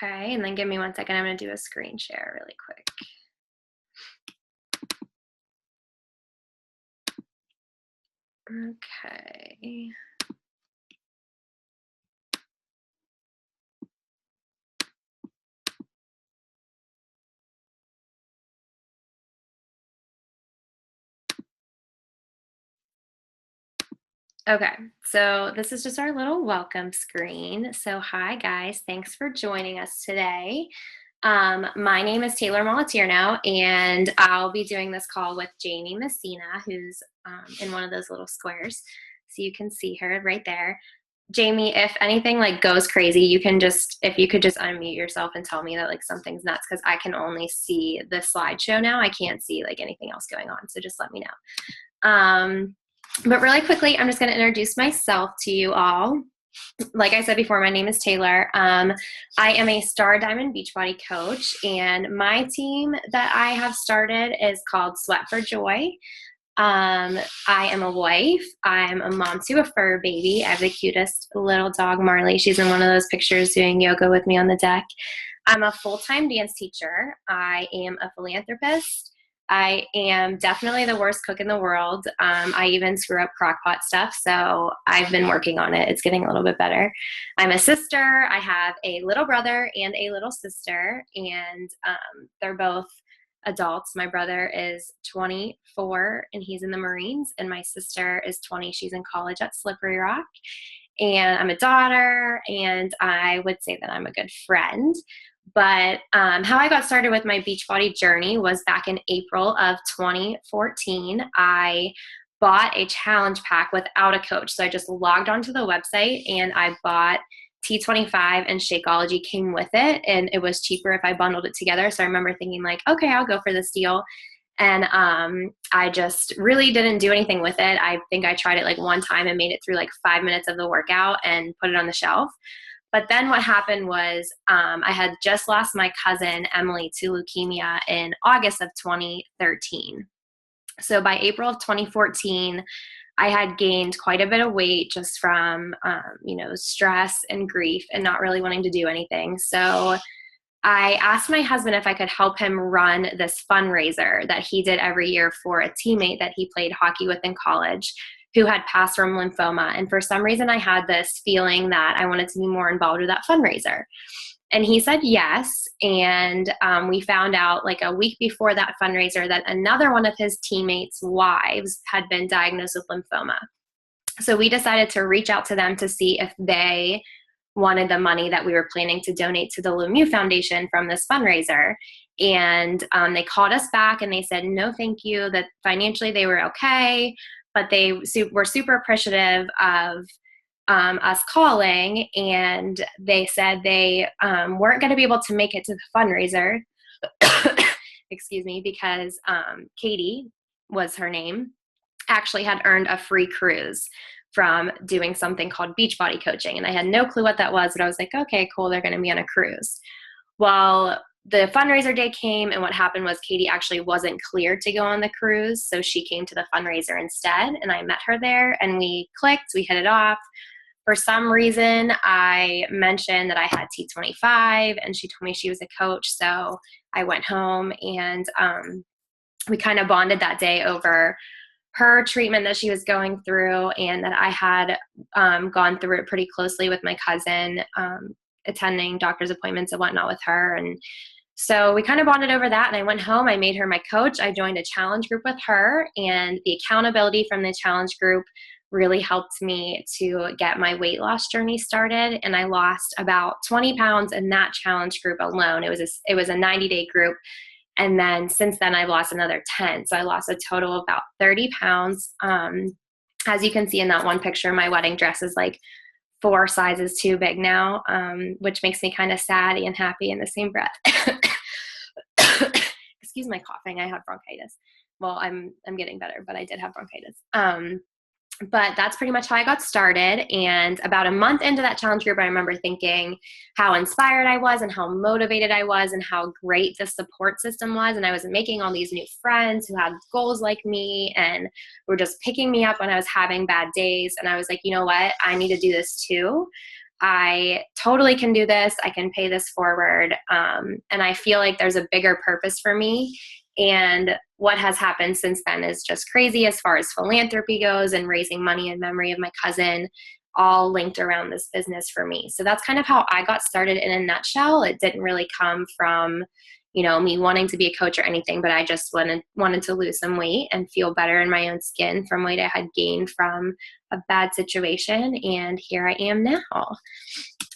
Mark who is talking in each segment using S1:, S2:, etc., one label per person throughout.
S1: Okay, and then give me 1 second. I'm going to do a screen share really quick. Okay. Okay, so this is just our little welcome screen. So hi guys, thanks for joining us today. My name is Taylor Malatirno, and I'll be doing this call with Jaime Messina, who's in one of those little squares. So you can see her right there. Jaime, if anything like goes crazy, if you could just unmute yourself and tell me that like something's nuts, because I can only see the slideshow now. I can't see like anything else going on. So just let me know. But really quickly, I'm just going to introduce myself to you all. Like I said before, my name is Taylor. I am a Star Diamond Beachbody Coach, and my team that I have started is called Sweat for Joy. I am a wife. I'm a mom to a fur baby. I have the cutest little dog, Marley. She's in one of those pictures doing yoga with me on the deck. I'm a full-time dance teacher. I am a philanthropist. I am definitely the worst cook in the world. I even screw up crock pot stuff, so I've been working on it. It's getting a little bit better. I'm a sister. I have a little brother and a little sister, and they're both adults. My brother is 24 and he's in the Marines, and my sister is 20. She's in college at Slippery Rock. And I'm a daughter, and I would say that I'm a good friend. But how I got started with my Beachbody journey was back in April of 2014. I bought a challenge pack without a coach. So I just logged onto the website and I bought T25, and Shakeology came with it, and it was cheaper if I bundled it together. So I remember thinking like, okay, I'll go for this deal. And I just really didn't do anything with it. I think I tried it like one time and made it through like 5 minutes of the workout and put it on the shelf. But then what happened was I had just lost my cousin, Emily, to leukemia in August of 2013. So by April of 2014, I had gained quite a bit of weight just from, stress and grief and not really wanting to do anything. So I asked my husband if I could help him run this fundraiser that he did every year for a teammate that he played hockey with in college who had passed from lymphoma. And for some reason, I had this feeling that I wanted to be more involved with that fundraiser. And he said yes. And we found out like a week before that fundraiser that another one of his teammates' wives had been diagnosed with lymphoma. So we decided to reach out to them to see if they wanted the money that we were planning to donate to the Lemieux Foundation from this fundraiser. And they called us back and they said, no, thank you, that financially they were okay, but they were super appreciative of us calling, and they said they weren't going to be able to make it to the fundraiser, excuse me, because Katie was her name, actually had earned a free cruise from doing something called Beachbody Coaching. And I had no clue what that was, but I was like, okay, cool, they're going to be on a cruise. Well, the fundraiser day came, and what happened was Katie actually wasn't cleared to go on the cruise, so she came to the fundraiser instead, and I met her there, and we clicked, we hit it off. For some reason, I mentioned that I had T25, and she told me she was a coach, so I went home, and we kind of bonded that day over her treatment that she was going through, and that I had gone through it pretty closely with my cousin, attending doctor's appointments and whatnot with her. And so we kind of bonded over that, and I went home, I made her my coach, I joined a challenge group with her, and the accountability from the challenge group really helped me to get my weight loss journey started. And I lost about 20 pounds in that challenge group alone. It was a 90-day group. And then since then, I've lost another 10. So I lost a total of about 30 pounds. As you can see in that one picture, my wedding dress is like 4 sizes too big now, which makes me kind of sad and happy in the same breath. Excuse my coughing. I have bronchitis. Well, I'm getting better, but I did have bronchitis. But that's pretty much how I got started. And about a month into that challenge group, I remember thinking how inspired I was and how motivated I was and how great the support system was. And I was making all these new friends who had goals like me and were just picking me up when I was having bad days. And I was like, you know what? I need to do this too. I totally can do this. I can pay this forward. And I feel like there's a bigger purpose for me. And what has happened since then is just crazy as far as philanthropy goes and raising money in memory of my cousin, all linked around this business for me. So that's kind of how I got started in a nutshell. It didn't really come from, me wanting to be a coach or anything, but I just wanted to lose some weight and feel better in my own skin from weight I had gained from a bad situation. And here I am now.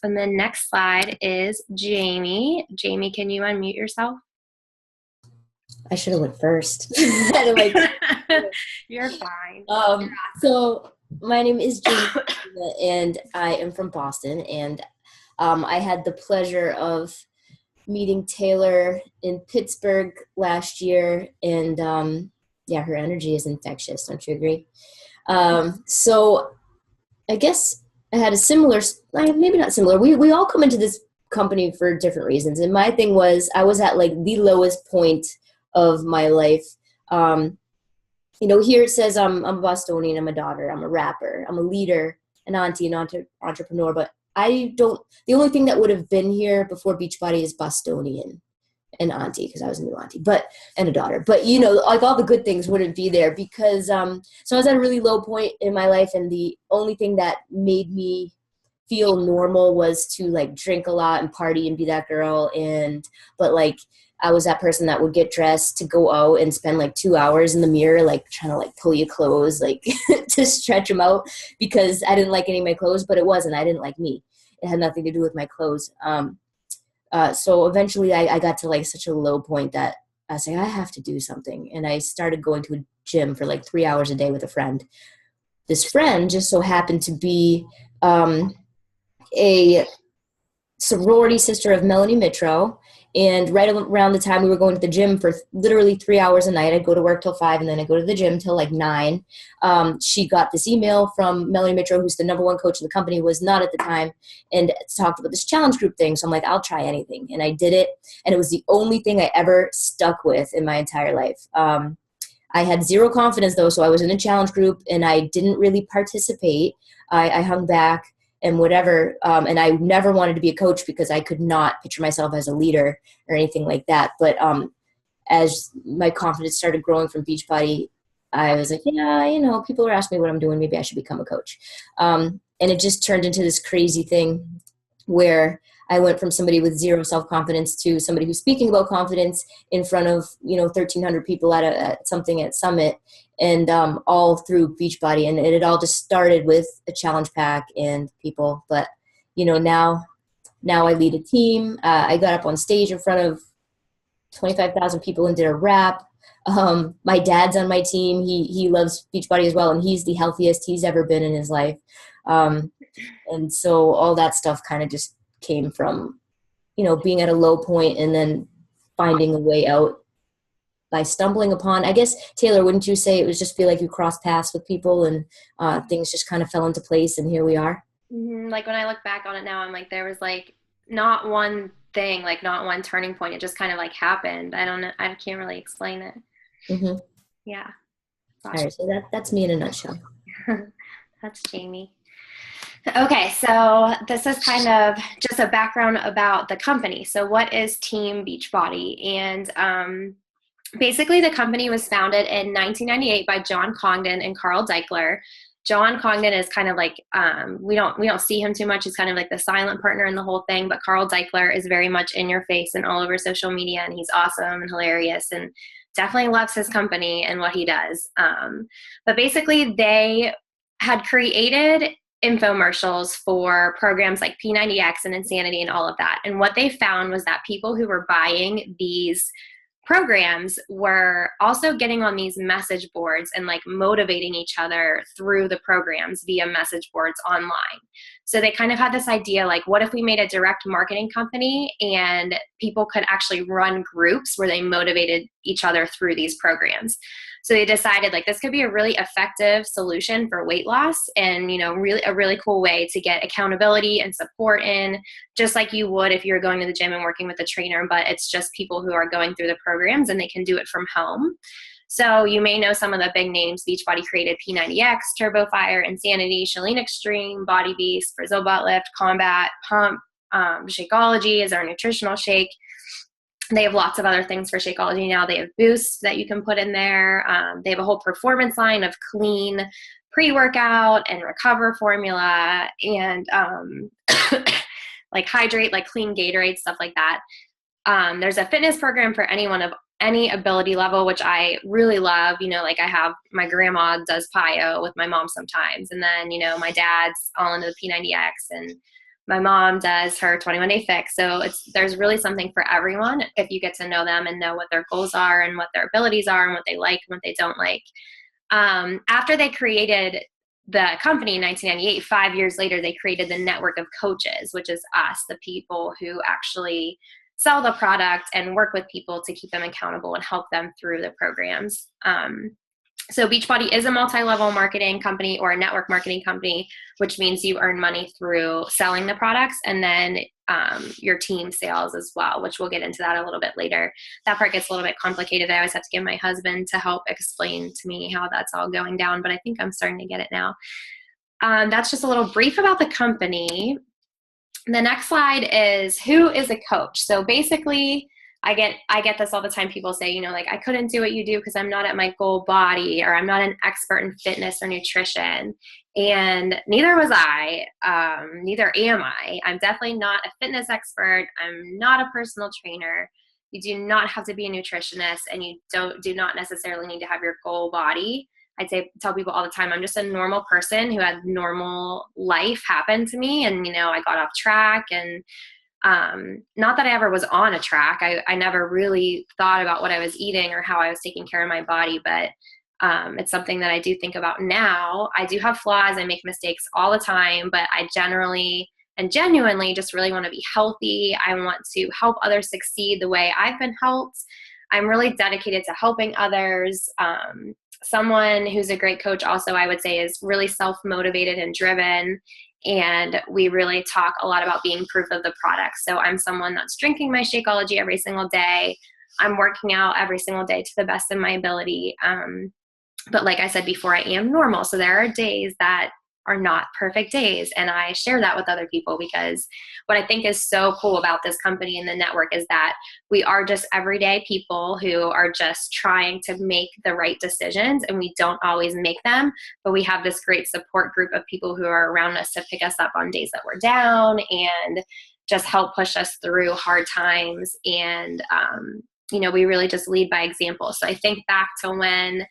S1: And then next slide is Jaime. Jaime, can you unmute yourself?
S2: I should have went first.
S1: You're fine.
S2: So my name is Jaime and I am from Boston. And I had the pleasure of meeting Taylor in Pittsburgh last year. And her energy is infectious. Don't you agree? So I guess I had a similar, maybe not similar. We all come into this company for different reasons. And my thing was I was at like the lowest point of my life. Here it says I'm a Bostonian, I'm a daughter, I'm a rapper, I'm a leader, an auntie, an entrepreneur, but the only thing that would have been here before Beachbody is Bostonian and auntie, because I was a new auntie, and a daughter. But, like all the good things wouldn't be there because, so I was at a really low point in my life, and the only thing that made me feel normal was to like drink a lot and party and be that girl. But like, I was that person that would get dressed to go out and spend like 2 hours in the mirror, like trying to like pull your clothes, like to stretch them out because I didn't like any of my clothes, but I didn't like me. It had nothing to do with my clothes. So eventually I got to like such a low point that I was like, I have to do something. And I started going to a gym for like 3 hours a day with a friend. This friend just so happened to be a sorority sister of Melanie Mitro. And right around the time we were going to the gym for literally 3 hours a night, I'd go to work till 5 and then I'd go to the gym till like 9. She got this email from Melanie Mitro, who's the number one coach in the company, was not at the time, and talked about this challenge group thing. So I'm like, I'll try anything. And I did it. And it was the only thing I ever stuck with in my entire life. I had zero confidence though. So I was in a challenge group and I didn't really participate. I hung back and whatever. And I never wanted to be a coach because I could not picture myself as a leader or anything like that. But as my confidence started growing from Beachbody, I was like, people are asking me what I'm doing. Maybe I should become a coach. And it just turned into this crazy thing where I went from somebody with zero self-confidence to somebody who's speaking about confidence in front of, 1,300 people at something at Summit, and all through Beachbody. And it all just started with a challenge pack and people. But, now I lead a team. I got up on stage in front of 25,000 people and did a rap. My dad's on my team. He loves Beachbody as well, and he's the healthiest he's ever been in his life. And so all that stuff kind of just came from, being at a low point and then finding a way out by stumbling upon, I guess, Taylor, wouldn't you say it was just feel like you crossed paths with people and things just kind of fell into place and here we are?
S1: Mm-hmm. Like when I look back on it now, I'm like, there was like not one thing, like not one turning point. It just kind of like happened. I don't know. I can't really explain it.
S2: Mm-hmm.
S1: Yeah.
S2: All right. So that's me in a nutshell.
S1: That's Jaime. Okay, so this is kind of just a background about the company. So what is Team Beachbody? And basically the company was founded in 1998 by John Congdon and Carl Deichler. John Congdon is kind of like, we don't see him too much. He's kind of like the silent partner in the whole thing, but Carl Deichler is very much in your face and all over social media, and he's awesome and hilarious and definitely loves his company and what he does. But basically they had created infomercials for programs like P90X and Insanity and all of that. And what they found was that people who were buying these programs were also getting on these message boards and like motivating each other through the programs via message boards online. So they kind of had this idea, like, what if we made a direct marketing company and people could actually run groups where they motivated each other through these programs? So they decided like this could be a really effective solution for weight loss and, really a really cool way to get accountability and support in, just like you would if you're going to the gym and working with a trainer, but it's just people who are going through the programs and they can do it from home. So you may know some of the big names. Beachbody created P90X, Turbo Fire, Insanity, Chalene Extreme, Body Beast, Brazil Butt Lift, Combat, Pump. Shakeology is our nutritional shake. They have lots of other things for Shakeology now. They have Boost that you can put in there. They have a whole performance line of clean pre-workout and recover formula and like hydrate, like clean Gatorade, stuff like that. There's a fitness program for anyone of any ability level, which I really love. Like I have my grandma does PIO with my mom sometimes. And then, my dad's all into the P90X and my mom does her 21-day fix. So there's really something for everyone if you get to know them and know what their goals are and what their abilities are and what they like and what they don't like. After they created the company in 1998, 5 years later, they created the network of coaches, which is us, the people who actually sell the product and work with people to keep them accountable and help them through the programs. So Beachbody is a multi-level marketing company or a network marketing company, which means you earn money through selling the products and then your team sales as well, which we'll get into that a little bit later. That part gets a little bit complicated. I always have to get my husband to help explain to me how that's all going down, but I think I'm starting to get it now. That's just a little brief about the company. The next slide is who is a coach. So basically, I get this all the time. People say, like, I couldn't do what you do because I'm not at my goal body, or I'm not an expert in fitness or nutrition. And neither was I. Neither am I. I'm definitely not a fitness expert. I'm not a personal trainer. You do not have to be a nutritionist, and you do not necessarily need to have your goal body. Tell people all the time, I'm just a normal person who had normal life happen to me. And, I got off track, and not that I ever was on a track. I never really thought about what I was eating or how I was taking care of my body, but it's something that I do think about now. I do have flaws. I make mistakes all the time, but I generally and genuinely just really want to be healthy. I want to help others succeed the way I've been helped. I'm really dedicated to helping others. Someone who's a great coach also, I would say, is really self-motivated and driven. And we really talk a lot about being proof of the product. So I'm someone that's drinking my Shakeology every single day. I'm working out every single day to the best of my ability. But like I said before, I am normal. So there are days that are not perfect days. And I share that with other people, because what I think is so cool about this company and the network is that we are just everyday people who are just trying to make the right decisions, and we don't always make them, but we have this great support group of people who are around us to pick us up on days that we're down and just help push us through hard times. And, we really just lead by example. So I think back to when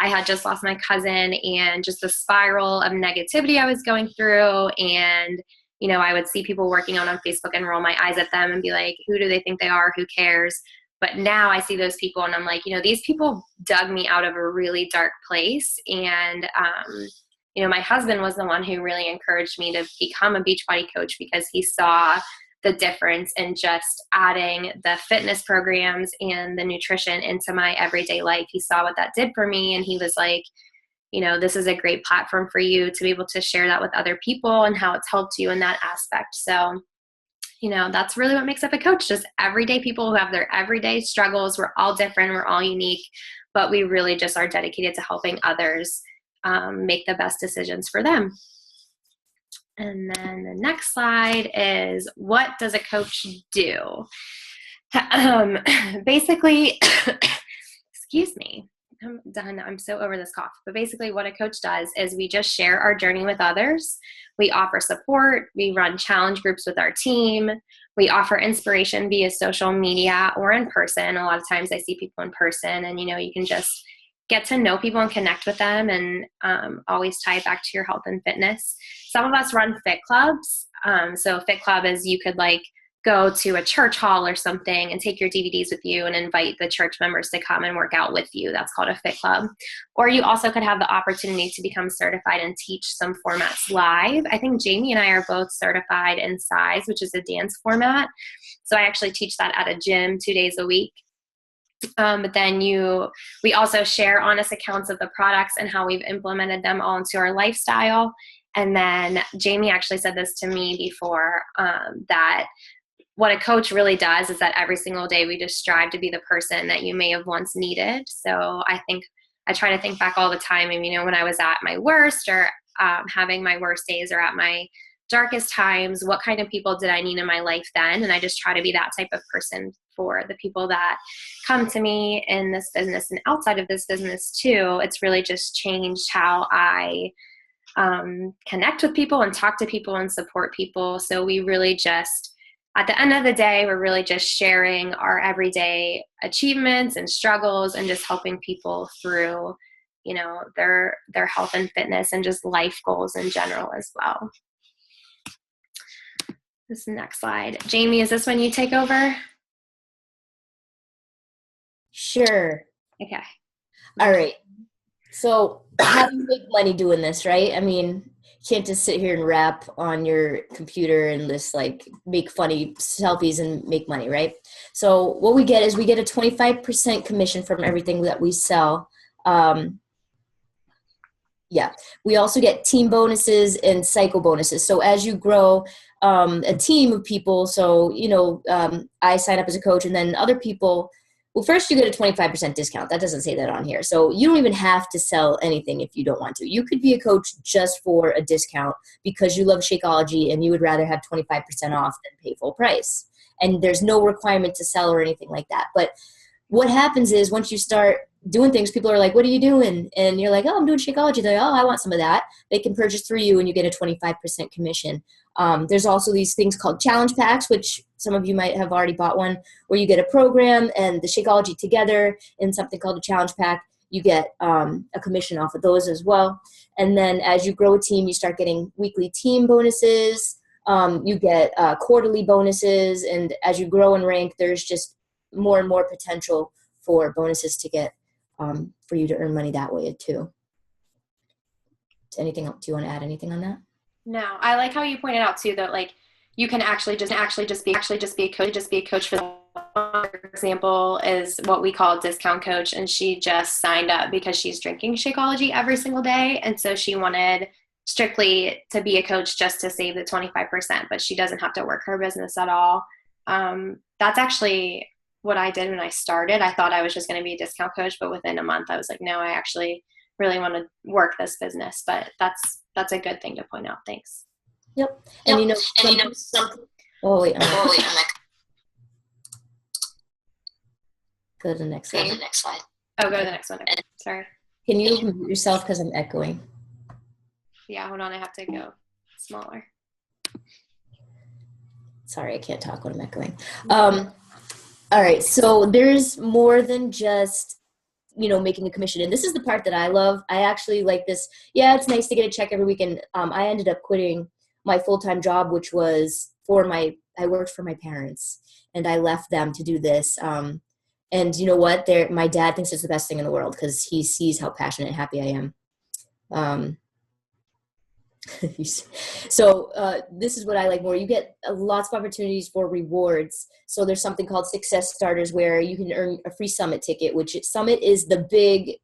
S1: I had just lost my cousin and just the spiral of negativity I was going through. And, I would see people working out on Facebook and roll my eyes at them and be like, who do they think they are? Who cares? But now I see those people and I'm like, these people dug me out of a really dark place. And, my husband was the one who really encouraged me to become a Beachbody coach, because he saw the difference in just adding the fitness programs and the nutrition into my everyday life. He saw what that did for me, and he was like, this is a great platform for you to be able to share that with other people and how it's helped you in that aspect. So, that's really what makes up a coach, just everyday people who have their everyday struggles. We're all different, we're all unique, but we really just are dedicated to helping others make the best decisions for them. And then the next slide is, what does a coach do? Basically, excuse me, I'm done. I'm so over this cough. But basically what a coach does is we just share our journey with others. We offer support. We run challenge groups with our team. We offer inspiration via social media or in person. A lot of times I see people in person, and, you can just get to know people and connect with them, and always tie it back to your health and fitness. Some of us run fit clubs. So fit club is you could go to a church hall or something and take your DVDs with you and invite the church members to come and work out with you. That's called a fit club. Or you also could have the opportunity to become certified and teach some formats live. I think Jaime and I are both certified in Size, which is a dance format. So I actually teach that at a gym 2 days a week. But then we also share honest accounts of the products and how we've implemented them all into our lifestyle. And then Jaime actually said this to me before, that what a coach really does is that every single day we just strive to be the person that you may have once needed. So I think I try to think back all the time, and, when I was at my worst, or having my worst days, or at my darkest times, what kind of people did I need in my life then? And I just try to be that type of person for the people that come to me in this business and outside of this business too. It's really just changed how I connect with people and talk to people and support people. So we really just, at the end of the day, we're really just sharing our everyday achievements and struggles, and just helping people through, their health and fitness and just life goals in general as well. This next slide. Jamie, is this when you take over?
S2: Sure.
S1: Okay.
S2: All right. So how do you make money doing this, right? I mean, you can't just sit here and rap on your computer and just make funny selfies and make money, right? So what we get is we get a 25% commission from everything that we sell. We also get team bonuses and cycle bonuses. So as you grow a team of people, so, I sign up as a coach, and then other people, well, first you get a 25% discount. That doesn't say that on here. So you don't even have to sell anything if you don't want to. You could be a coach just for a discount because you love Shakeology and you would rather have 25% off than pay full price. And there's no requirement to sell or anything like that. But what happens is once you start doing things, people are like, what are you doing? And you're like, oh, I'm doing Shakeology. They're like, oh, I want some of that. They can purchase through you and you get a 25% commission. There's also these things called challenge packs, which some of you might have already bought one, where you get a program and the Shakeology together in something called a challenge pack. You get a commission off of those as well. And then as you grow a team, you start getting weekly team bonuses. You get quarterly bonuses. And as you grow in rank, there's just more and more potential for bonuses to get for you to earn money that way too. Anything else? Do you want to add anything on that?
S1: No, I like how you pointed out too that you can actually just be a coach. For example, is what we call a discount coach, and she just signed up because she's drinking Shakeology every single day, and so she wanted strictly to be a coach just to save the 25%, but she doesn't have to work her business at all. That's actually what I did when I started. I thought I was just going to be a discount coach, but within a month I was like, no, I actually really want to work this business. But that's a good thing to point out. Thanks.
S2: Yep. And oh wait, go to the next slide.
S1: Oh, go to the next one. Okay. Sorry.
S2: Can you mute yourself because I'm echoing?
S1: Yeah, hold on. I have to go smaller.
S2: Sorry, I can't talk when I'm echoing. All right, so there's more than just, making a commission. And this is the part that I love. I actually like this. Yeah, it's nice to get a check every week. And I ended up quitting my full-time job, which was I worked for my parents, and I left them to do this. And you know what? My dad thinks it's the best thing in the world because he sees how passionate and happy I am. So this is what I like more. You get lots of opportunities for rewards. So there's something called Success Starters where you can earn a free Summit ticket, which Summit is the big,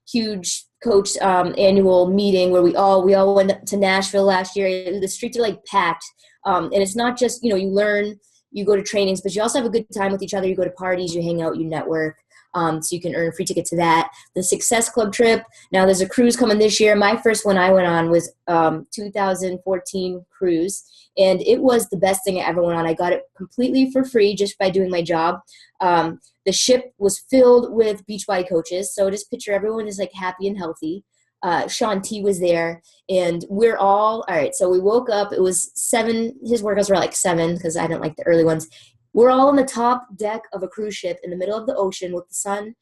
S2: huge coach annual meeting where we all went to Nashville last year. The streets are packed. And it's not just, you learn, you go to trainings, but you also have a good time with each other. You go to parties, you hang out, you network. So you can earn a free ticket to that. The Success Club trip. Now there's a cruise coming this year. My first one I went on was 2014 cruise, and it was the best thing I ever went on. I got it completely for free just by doing my job. The ship was filled with Beachbody coaches. So just picture everyone is happy and healthy. Sean T was there, and we're all right. So we woke up. It was 7. His workouts were 7 because I don't like the early ones. We're all on the top deck of a cruise ship in the middle of the ocean with the sun,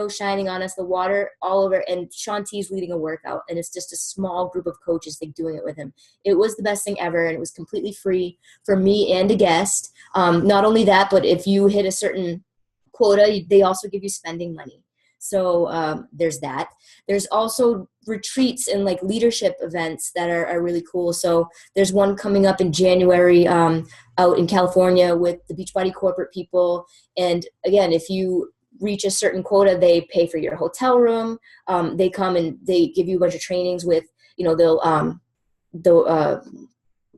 S2: shining on us, the water all over, and Sean T's leading a workout, and it's just a small group of coaches doing it with him. It was the best thing ever, and it was completely free for me and a guest. Not only that, but if you hit a certain quota, they also give you spending money. So there's that. There's also retreats and leadership events that are really cool. So there's one coming up in January out in California with the Beachbody corporate people. And again, if you reach a certain quota, they pay for your hotel room. They come and they give you a bunch of trainings with, they'll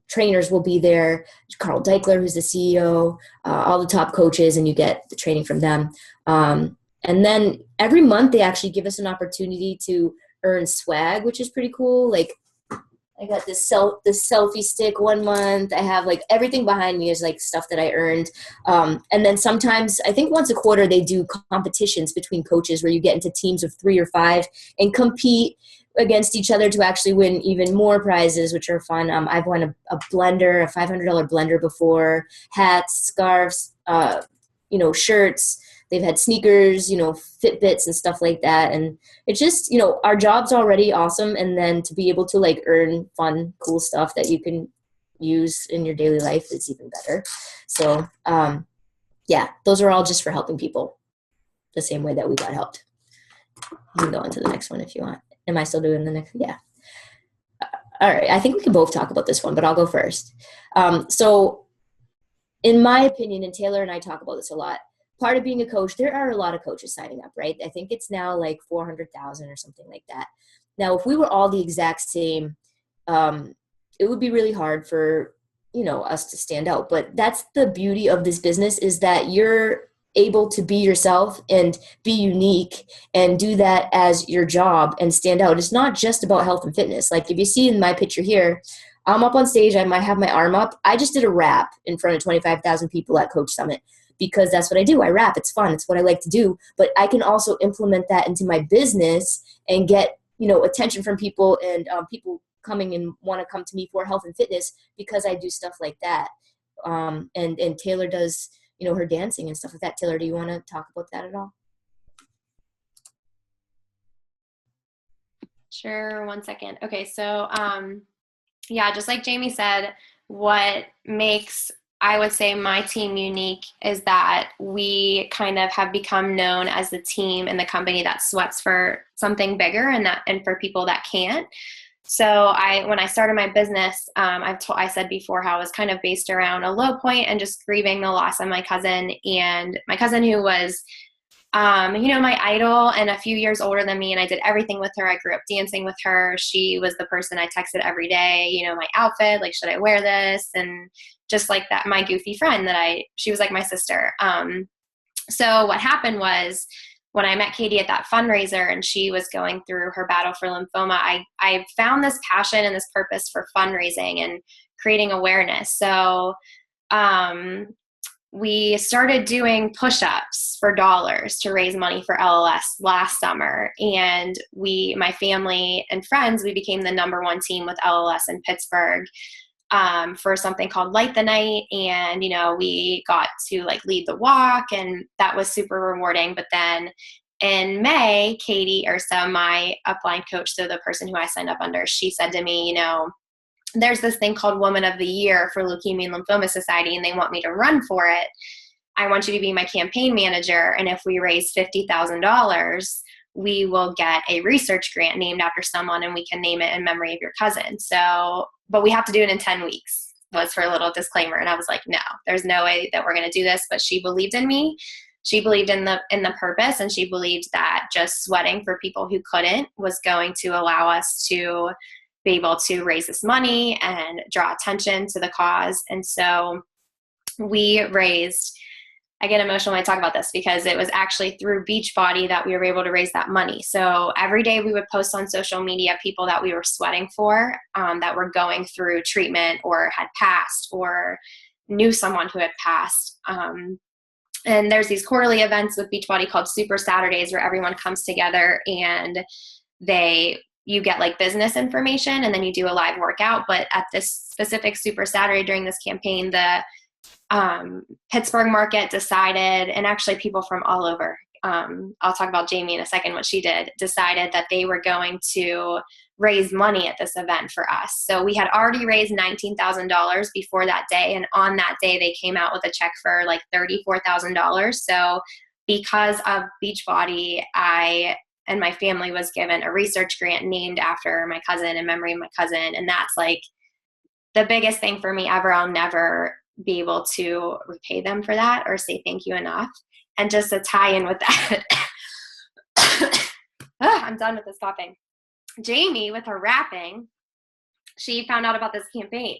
S2: trainers will be there. Carl Deichler, who's the CEO, all the top coaches, and you get the training from them. And then every month they actually give us an opportunity to earn swag, which is pretty cool. Like I got this selfie stick one month. I have like everything behind me is like stuff that I earned. And then sometimes, I think once a quarter, they do competitions between coaches where you get into teams of 3 or 5 and compete against each other to actually win even more prizes, which are fun. I've won a blender, a $500 blender before, hats, scarves, shirts. They've had sneakers, Fitbits and stuff like that. And it's just, our job's already awesome. And then to be able to like earn fun, cool stuff that you can use in your daily life is even better. So, those are all just for helping people the same way that we got helped. You can go on to the next one if you want. Am I still doing the next? Yeah. All right. I think we can both talk about this one, but I'll go first. So in my opinion, and Taylor and I talk about this a lot, part of being a coach, there are a lot of coaches signing up, right? I think it's now like 400,000 or something like that. Now, if we were all the exact same, it would be really hard for, us to stand out. But that's the beauty of this business, is that you're able to be yourself and be unique and do that as your job and stand out. It's not just about health and fitness. Like if you see in my picture here, I'm up on stage, I might have my arm up. I just did a rap in front of 25,000 people at Coach Summit, because that's what I do. I rap. It's fun. It's what I like to do. But I can also implement that into my business and get, attention from people, and people coming and want to come to me for health and fitness because I do stuff like that. And Taylor does, her dancing and stuff like that. Taylor, do you want to talk about that at all?
S1: Sure. 1 second. Okay. So, just like Jaime said, what makes, I would say, my team unique is that we kind of have become known as the team in the company that sweats for something bigger and for people that can't. So when I started my business, I said before how it was kind of based around a low point and just grieving the loss of my cousin, and my cousin who was, my idol and a few years older than me, and I did everything with her. I grew up dancing with her. She was the person I texted every day, my outfit, like, should I wear this? And just like that, my goofy friend she was like my sister. So what happened was, when I met Katie at that fundraiser and she was going through her battle for lymphoma, I found this passion and this purpose for fundraising and creating awareness. So, we started doing push-ups for dollars to raise money for LLS last summer. And my family and friends, we became the #1 team with LLS in Pittsburgh for something called Light the Night. And, we got to like lead the walk, and that was super rewarding. But then in May, Katie Ursa, my upline coach, so the person who I signed up under, she said to me, there's this thing called Woman of the Year for Leukemia and Lymphoma Society, and they want me to run for it. I want you to be my campaign manager. And if we raise $50,000, we will get a research grant named after someone, and we can name it in memory of your cousin. So, but we have to do it in 10 weeks, was her little disclaimer. And I was like, no, there's no way that we're going to do this. But she believed in me. She believed in the purpose, and she believed that just sweating for people who couldn't was going to allow us to be able to raise this money and draw attention to the cause. And so we raised, I get emotional when I talk about this, because it was actually through Beachbody that we were able to raise that money. So every day we would post on social media people that we were sweating for, that were going through treatment or had passed or knew someone who had passed. And there's these quarterly events with Beachbody called Super Saturdays, where everyone comes together and you get like business information, and then you do a live workout. But at this specific Super Saturday during this campaign, the Pittsburgh market decided, and actually people from all over, I'll talk about Jaime in a second, what she did, decided that they were going to raise money at this event for us. So we had already raised $19,000 before that day. And on that day, they came out with a check for like $34,000. So because of Beachbody, I and my family was given a research grant named after my cousin, in memory of my cousin. And that's like the biggest thing for me ever. I'll never be able to repay them for that or say thank you enough. And just to tie in with that, I'm done with this coughing. Jaime, with her rapping, she found out about this campaign.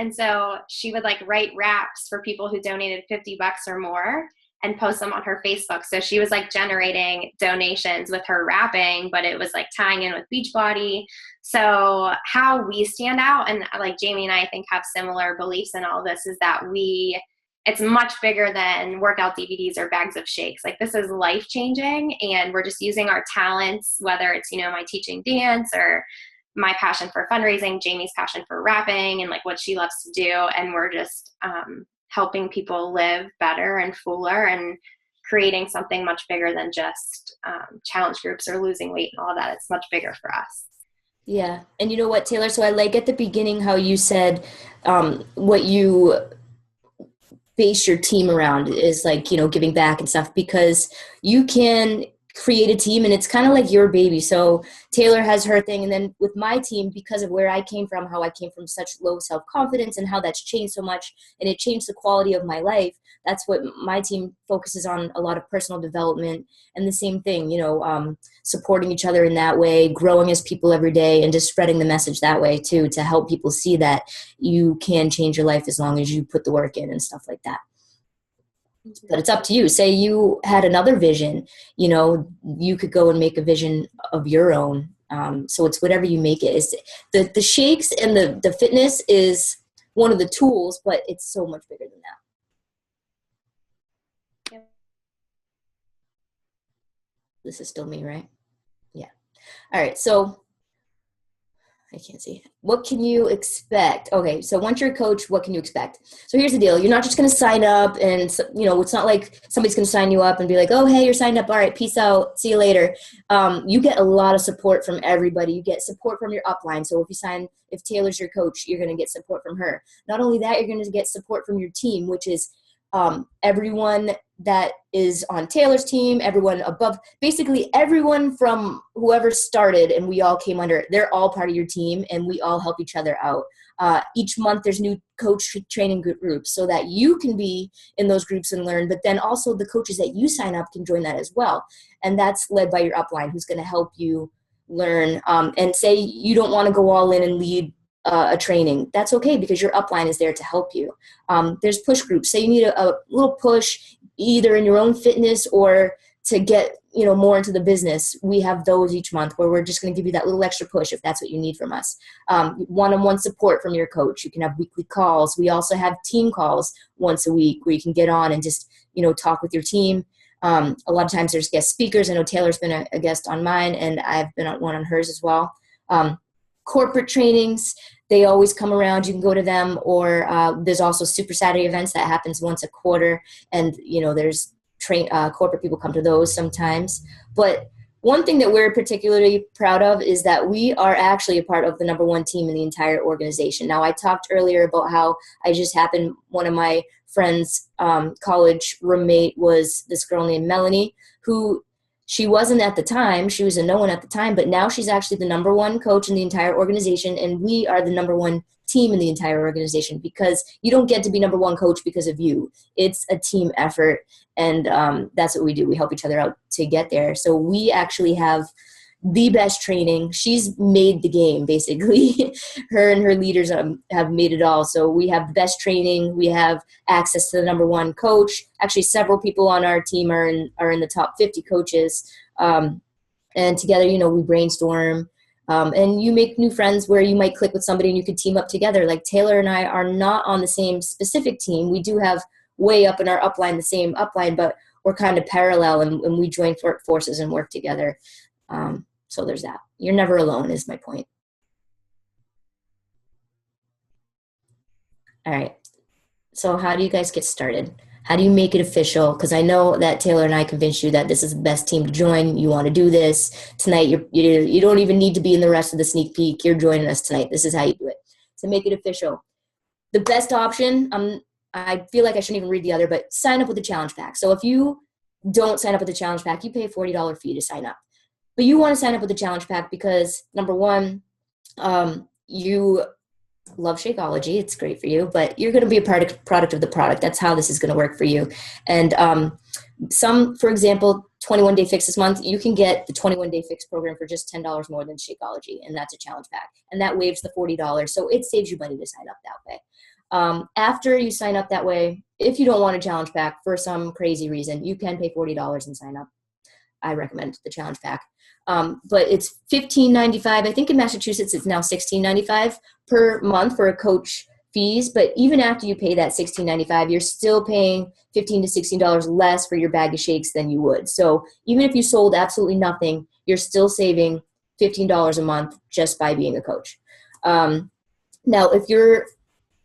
S1: And so she would like write raps for people who donated $50 or more and post them on her Facebook. So she was like generating donations with her rapping, but it was like tying in with Beachbody. So how we stand out, and like Jamie and I think have similar beliefs in all this, is that it's much bigger than workout DVDs or bags of shakes. Like this is life changing, and we're just using our talents, whether it's, my teaching dance or my passion for fundraising, Jamie's passion for rapping and like what she loves to do. And we're just helping people live better and fuller and creating something much bigger than just challenge groups or losing weight and all that. It's much bigger for us.
S2: Yeah. And you know what, Taylor? So I like at the beginning how you said what you base your team around is like, giving back and stuff, because you can create a team and it's kind of like your baby. So Taylor has her thing. And then with my team, because of where I came from, how I came from such low self-confidence and how that's changed so much, and it changed the quality of my life. That's what my team focuses on, a lot of personal development and the same thing, supporting each other in that way, growing as people every day, and just spreading the message that way too, to help people see that you can change your life as long as you put the work in and stuff like that. But it's up to you. Say you had another vision, you could go and make a vision of your own. So it's whatever you make it. Is the shakes and the fitness is one of the tools, but it's so much bigger than that.
S1: Yep.
S2: This is still me, right? Yeah. All right. So I can't see. What can you expect? Okay, so once you're a coach, what can you expect? So here's the deal. You're not just going to sign up and, it's not like somebody's going to sign you up and be like, oh, hey, you're signed up. All right, peace out. See you later. You get a lot of support from everybody. You get support from your upline. So if Taylor's your coach, you're going to get support from her. Not only that, you're going to get support from your team, which is everyone that is on Taylor's team, everyone above, basically everyone from whoever started and we all came under, they're all part of your team and we all help each other out. Each month there's new coach training groups so that you can be in those groups and learn, but then also the coaches that you sign up can join that as well. And that's led by your upline, who's going to help you learn. And say you don't want to go all in and lead a training, that's okay, because your upline is there to help you. There's push groups. Say you need a little push either in your own fitness or to get more into the business. We have those each month where we're just going to give you that little extra push if that's what you need from us. One-on-one support from your coach. You can have weekly calls. We also have team calls once a week where you can get on and just talk with your team. A lot of times there's guest speakers. I know Taylor's been a guest on mine, and I've been on one on hers as well. Corporate trainings, they always come around. You can go to them, or there's also Super Saturday events that happens once a quarter, and there's corporate people come to those sometimes. But one thing that we're particularly proud of is that we are actually a part of the #1 team in the entire organization. Now, I talked earlier about how one of my friends' college roommate was this girl named Melanie, who she wasn't at the time. She was a no one at the time, but now she's actually the #1 coach in the entire organization, and we are the #1 team in the entire organization, because you don't get to be #1 coach because of you. It's a team effort, and that's what we do. We help each other out to get there. So we actually have the best training. She's made the game, basically. Her and her leaders have made it all. So we have the best training. We have access to the #1 coach. Actually, several people on our team are in the top 50 coaches. And together, we brainstorm. And you make new friends where you might click with somebody and you could team up together. Like Taylor and I are not on the same specific team. We do have way up in our upline, the same upline, but we're kind of parallel, and we join forces and work together. So there's that. You're never alone is my point. All right. So how do you guys get started? How do you make it official? Because I know that Taylor and I convinced you that this is the best team to join. You want to do this tonight. You don't even need to be in the rest of the sneak peek. You're joining us tonight. This is how you do it. To make it official. The best option, I feel like I shouldn't even read the other, but sign up with the challenge pack. So if you don't sign up with the challenge pack, you pay a $40 fee to sign up. But you want to sign up with the challenge pack because, #1, you Love Shakeology. It's great for you, but you're going to be a product of the product. That's how this is going to work for you. And for example, 21 Day Fix this month, you can get the 21 Day Fix program for just $10 more than Shakeology, and that's a challenge pack. And that waives the $40, so it saves you money to sign up that way. After you sign up that way, if you don't want a challenge pack for some crazy reason, you can pay $40 and sign up. I recommend the challenge pack. But it's $15.95. I think in Massachusetts it's now $16.95 per month for a coach fees. But even after you pay that $16.95, you're still paying $15 to $16 less for your bag of shakes than you would. So even if you sold absolutely nothing, you're still saving $15 a month just by being a coach. Now, if you're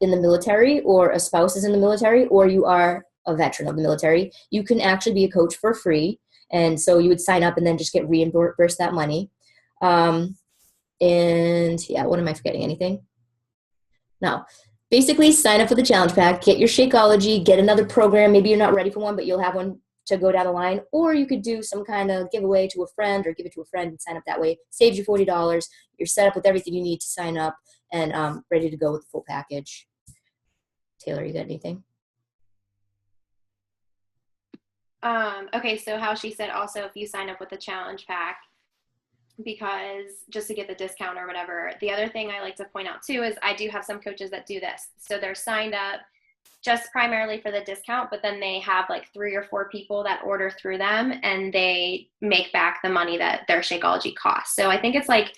S2: in the military or a spouse is in the military or you are a veteran of the military, you can actually be a coach for free. And so you would sign up and then just get reimbursed that money. And yeah, what am I forgetting? Anything? No. Basically, sign up for the challenge pack, get your Shakeology, get another program. Maybe you're not ready for one, but you'll have one to go down the line. Or you could do some kind of giveaway to a friend or give it to a friend and sign up that way. Saves you $40. You're set up with everything you need to sign up and ready to go with the full package. Taylor, you got anything?
S1: Okay, so how she said also if you sign up with the challenge pack, because just to get the discount or whatever. The other thing I like to point out too is I do have some coaches that do this. So they're signed up just primarily for the discount, but then they have like 3 or 4 people that order through them and they make back the money that their Shakeology costs. So I think it's like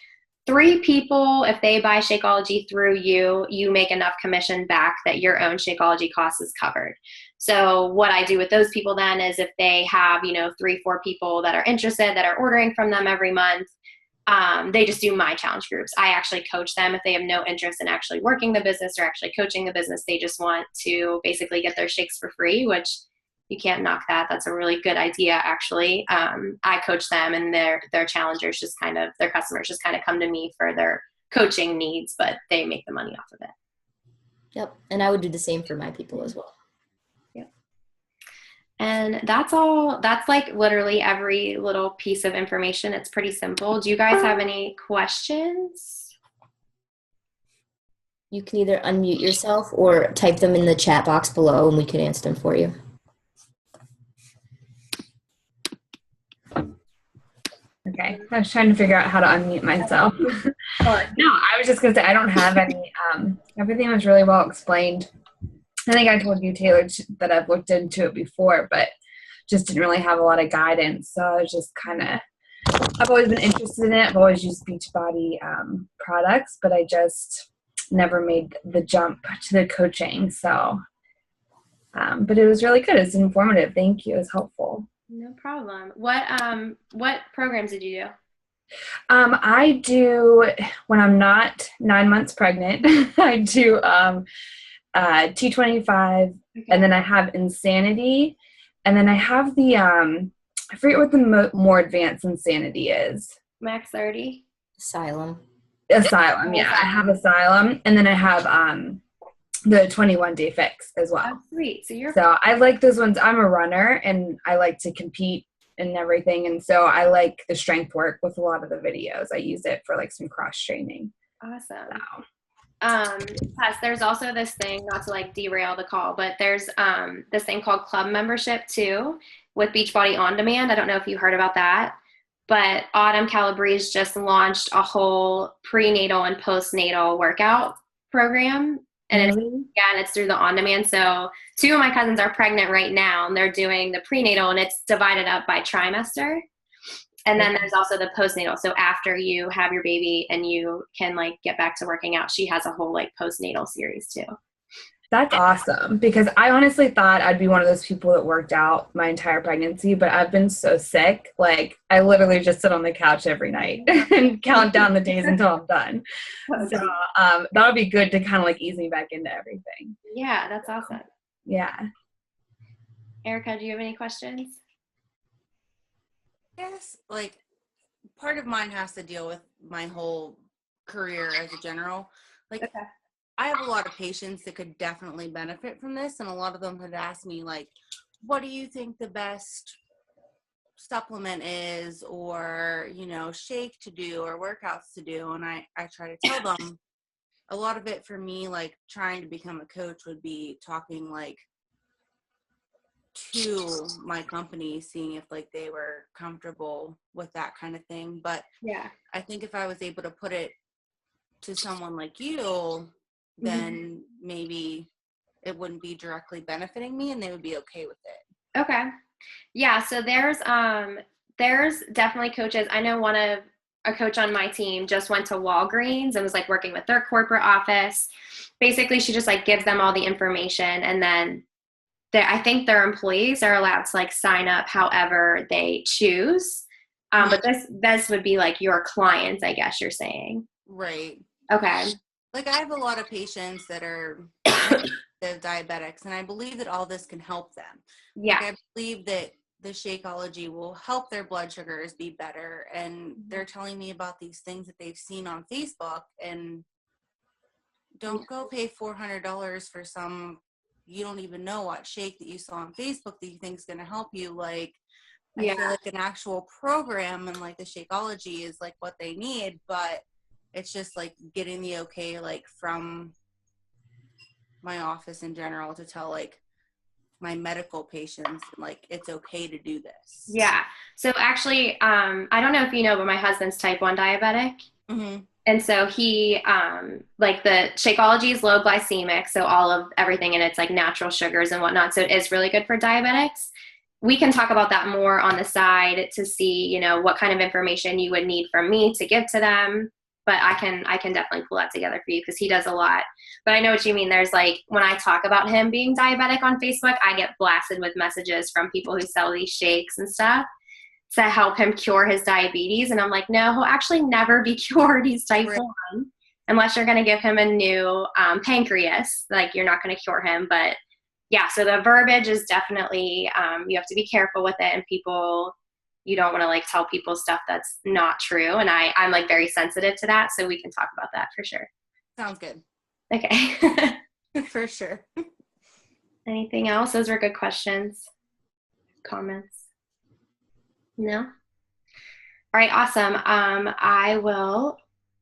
S1: 3 people, if they buy Shakeology through you, you make enough commission back that your own Shakeology cost is covered. So what I do with those people then is if they have, 3, 4 people that are interested, that are ordering from them every month, they just do my challenge groups. I actually coach them if they have no interest in actually working the business or actually coaching the business. They just want to basically get their shakes for free, which you can't knock that. That's a really good idea, actually. I coach them and their challengers their customers just kind of come to me for their coaching needs, but they make the money off of it.
S2: Yep. And I would do the same for my people as well.
S1: Yep. And that's all. That's like literally every little piece of information. It's pretty simple. Do you guys have any questions?
S2: You can either unmute yourself or type them in the chat box below and we can answer them for you.
S3: Okay, I was trying to figure out how to unmute myself. No, I was just going to say I don't have any. Everything was really well explained. I think I told you, Taylor, that I've looked into it before, but just didn't really have a lot of guidance. So I was just I've always been interested in it. I've always used Beachbody products, but I just never made the jump to the coaching. So, but it was really good. It's informative. Thank you. It was helpful.
S1: No problem. What programs did you do?
S3: I do, when I'm not 9 months pregnant, I do T25, okay. And then I have Insanity, and then I have the, I forget what the more advanced Insanity is.
S1: Max 30?
S2: Asylum,
S3: yeah. I have Asylum, and then I have the 21 Day Fix as well.
S1: Oh, sweet.
S3: So I like those ones. I'm a runner and I like to compete and everything. And so I like the strength work with a lot of the videos. I use it for like some cross training.
S1: Awesome. Plus there's also this thing, not to like derail the call, but there's this thing called club membership too with Beachbody On Demand. I don't know if you heard about that, but Autumn Calabrese just launched a whole prenatal and postnatal workout program. And it's through the on-demand. So 2 of my cousins are pregnant right now, and they're doing the prenatal, and it's divided up by trimester. And then there's also the postnatal. So after you have your baby and you can like get back to working out, she has a whole like postnatal series too.
S3: That's awesome, because I honestly thought I'd be one of those people that worked out my entire pregnancy, but I've been so sick. Like I literally just sit on the couch every night and count down the days until I'm done. So that'll be good to kind of like ease me back into everything.
S1: Yeah, that's awesome.
S3: Yeah.
S1: Erica, do you have any questions?
S4: Yes, like part of mine has to deal with my whole career as a general. Like, okay. I have a lot of patients that could definitely benefit from this, and a lot of them had asked me, like, what do you think the best supplement is, or, shake to do, or workouts to do, and I try to tell them, a lot of it for me, like trying to become a coach would be talking like to my company, seeing if like they were comfortable with that kind of thing. But
S1: Yeah.
S4: I think if I was able to put it to someone like you, then maybe it wouldn't be directly benefiting me and they would be okay with it.
S1: Okay. Yeah. So there's definitely coaches. I know a coach on my team just went to Walgreens and was like working with their corporate office. Basically, she just like gives them all the information, and then I think their employees are allowed to like sign up however they choose. But this would be like your clients, I guess you're saying.
S4: Right.
S1: Okay.
S4: Like I have a lot of patients that are they're diabetics, and I believe that all this can help them.
S1: Yeah.
S4: Like I believe that the Shakeology will help their blood sugars be better, and they're telling me about these things that they've seen on Facebook, and don't go pay $400 for some you don't even know what shake that you saw on Facebook that you think is going to help you. Like I feel like an actual program and like the Shakeology is like what they need, but it's just like getting the okay like from my office in general to tell like my medical patients like it's okay to do this.
S1: Yeah. So actually, I don't know if you know, but my husband's type 1 diabetic. And so he, like the Shakeology is low glycemic. So all of everything in it's like natural sugars and whatnot. So it is really good for diabetics. We can talk about that more on the side to see, you know, what kind of information you would need from me to give to them. But I can definitely pull that together for you because he does a lot. But I know what you mean. There's like, when I talk about him being diabetic on Facebook, I get blasted with messages from people who sell these shakes and stuff to help him cure his diabetes. And I'm like, no, he'll actually never be cured. He's type 1 unless you're going to give him a new pancreas. Like you're not going to cure him. But yeah, so the verbiage is definitely, you have to be careful with it. And people, you don't want to like tell people stuff that's not true. And I'm like very sensitive to that. So we can talk about that for sure.
S4: Sounds good.
S1: Okay.
S4: For sure.
S1: Anything else? Those were good questions. Comments? No? All right, awesome. I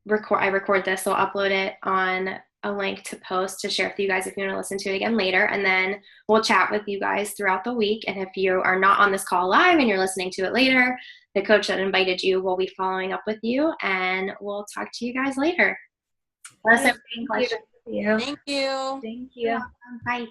S1: record this, so I'll upload it on a link to post to share with you guys if you want to listen to it again later. And then we'll chat with you guys throughout the week. And if you are not on this call live and you're listening to it later, the coach that invited you will be following up with you, and we'll talk to you guys later.
S3: Thank you.
S4: Thank you.
S3: Thank you.
S1: Bye.